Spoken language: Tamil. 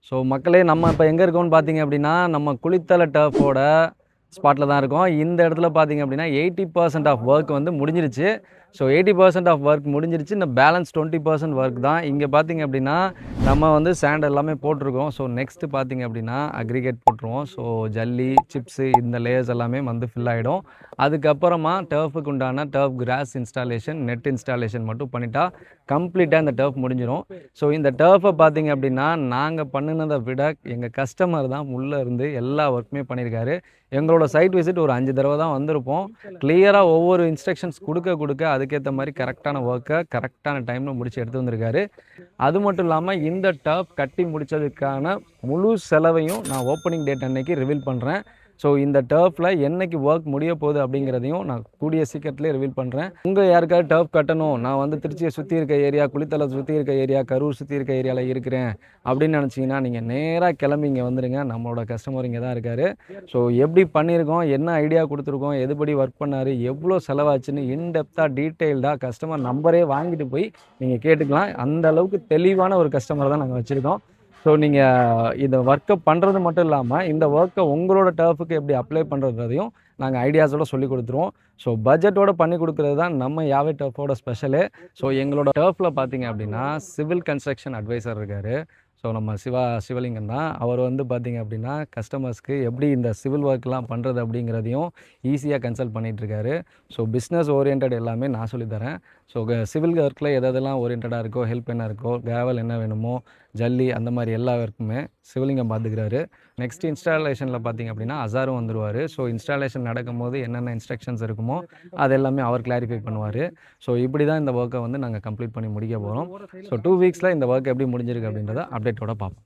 ஸோ மக்களே நம்ம இப்போ எங்கே இருக்கோம்னு பார்த்தீங்க அப்படின்னா, நம்ம குளித்தலை டர்ஃபோட ஸ்பாட்டில் தான் இருக்கோம். இந்த இடத்துல பார்த்தீங்க அப்படின்னா 80% ஆஃப் ஒர்க் வந்து முடிஞ்சிருச்சு. ஸோ 80% ஆஃப் ஒர்க் முடிஞ்சிருச்சு. இந்த பேலன்ஸ் 20% ஒர்க் தான். இங்கே பார்த்தீங்க அப்படின்னா, நம்ம வந்து சாண்ட் எல்லாமே போட்டிருக்கோம். ஸோ நெக்ஸ்ட்டு பார்த்தீங்க அப்படின்னா, அக்ரிகேட் போட்டுருவோம். ஸோ ஜல்லி, சிப்ஸு இந்த லேயர்ஸ் எல்லாமே வந்து ஃபில் ஆகிடும். அதுக்கப்புறமா டர்ஃபுக்கு உண்டான turf cross installation, net installation மட்டும் பண்ணிட்டா கம்ப்ளீட்டாக இந்த டர்ஃப் முடிஞ்சிடும். ஸோ இந்த டர்ஃபை பார்த்தீங்க அப்படின்னா, நாங்கள் பண்ணினதை விட எங்கள் கஸ்டமர் தான் உள்ளே இருந்து எல்லா ஒர்க்குமே பண்ணியிருக்காரு. எங்களோட சைட் விசிட் ஒரு 5 தடவை தான் வந்திருப்போம். கிளியராக ஒவ்வொரு இன்ஸ்ட்ரக்ஷன்ஸ் கொடுக்க அதுக்கேற்ற மாதிரி கரெக்டான ஒர்க்கை கரெக்டான டைமில் முடிச்சு எடுத்து வந்திருக்காரு. அது மட்டும் இல்லாமல் இந்த டர்ஃப் கட்டி முடித்ததுக்கான முழு செலவையும் நான் ஓப்பனிங் டேட் அன்னைக்கு ரிவீல் பண்ணுறேன். ஸோ இந்த டர்ஃபில் என்னைக்கு ஒர்க் முடிய போகுது அப்படிங்கிறதையும் நான் கூடிய சீக்கிரத்திலே ரிவீல் பண்ணுறேன். உங்கள் யாருக்காவது டர்ஃப் கட்டணும், நான் வந்து திருச்சியை சுற்றி இருக்க ஏரியா, குளித்தலை சுற்றி இருக்க ஏரியா, கரூர் சுற்றி இருக்க ஏரியாவில் இருக்கிறேன் அப்படின்னு நினச்சிங்கன்னா நீங்கள் நேராக கிளம்பி இங்கே வந்துடுங்க. நம்மளோட கஸ்டமர் இங்கே தான் இருக்கார். ஸோ எப்படி பண்ணியிருக்கோம், என்ன ஐடியா கொடுத்துருக்கோம், எதுபடி ஒர்க் பண்ணார், எவ்வளோ செலவாச்சுன்னு இன்டெப்த்தாக டீட்டெயில்டாக கஸ்டமர் நம்பரே வாங்கிட்டு போய் நீங்கள் கேட்டுக்கலாம். அந்த அளவுக்கு தெளிவான ஒரு கஸ்டமர் தான் நாங்கள் வச்சுருக்கோம். ஸோ நீங்கள் இந்த ஒர்க்கை பண்ணுறது மட்டும் இல்லாமல் இந்த ஒர்க்கை உங்களோட டர்ஃபுக்கு எப்படி அப்ளை பண்ணுறதையும் நாங்கள் ஐடியாஸோடு சொல்லி கொடுத்துருவோம். ஸோ பட்ஜெட்டோடு பண்ணி கொடுக்குறது தான் நம்ம யாவே டர்ஃபோட ஸ்பெஷலு. ஸோ எங்களோட டர்ஃபில் பார்த்தீங்க அப்படின்னா சிவில் கன்ஸ்ட்ரக்ஷன் அட்வைசர் இருக்கார். ஸோ நம்ம சிவலிங்கம் தான். அவர் வந்து பார்த்திங்க அப்படின்னா கஸ்டமர்ஸ்க்கு எப்படி இந்த சிவில் ஒர்க்லாம் பண்ணுறது அப்படிங்கிறதையும் ஈஸியாக கன்சல்ட் பண்ணிகிட்ருக்காரு. ஸோ பிஸ்னஸ் ஓரியன்ட் எல்லாமே நான் சொல்லித்தரேன். ஸோ சிவில் ஒர்க்கில் எதெல்லாம் ஓரியன்டாக இருக்கோ, ஹெல்ப் என்ன இருக்கோ, கிராவல் என்ன வேணுமோ, ஜல்லி அந்த மாதிரி எல்லா ஒர்க்குமே சிவலிங்கம் பார்த்துக்கிறாரு. நெக்ஸ்ட் இன்ஸ்டாலேஷனில் பார்த்திங்க அப்படின்னா அசாரும் வந்துடுவார். ஸோ இன்ஸ்டாலேஷன் நடக்கும்போது என்னென்ன இன்ஸ்ட்ரக்ஷன்ஸ் இருக்குமோ அது எல்லாமே அவர் கிளாரிஃபை பண்ணுவார். ஸோ இப்படி தான் இந்த ஒர்க்கை வந்து நாங்கள் கம்ப்ளீட் பண்ணி முடிக்க போகிறோம். ஸோ 2 வீக்ஸில் இந்த ஒர்க் எப்படி முடிஞ்சிருக்கு அப்படின்றத அப்டேட்டோட பார்ப்போம்.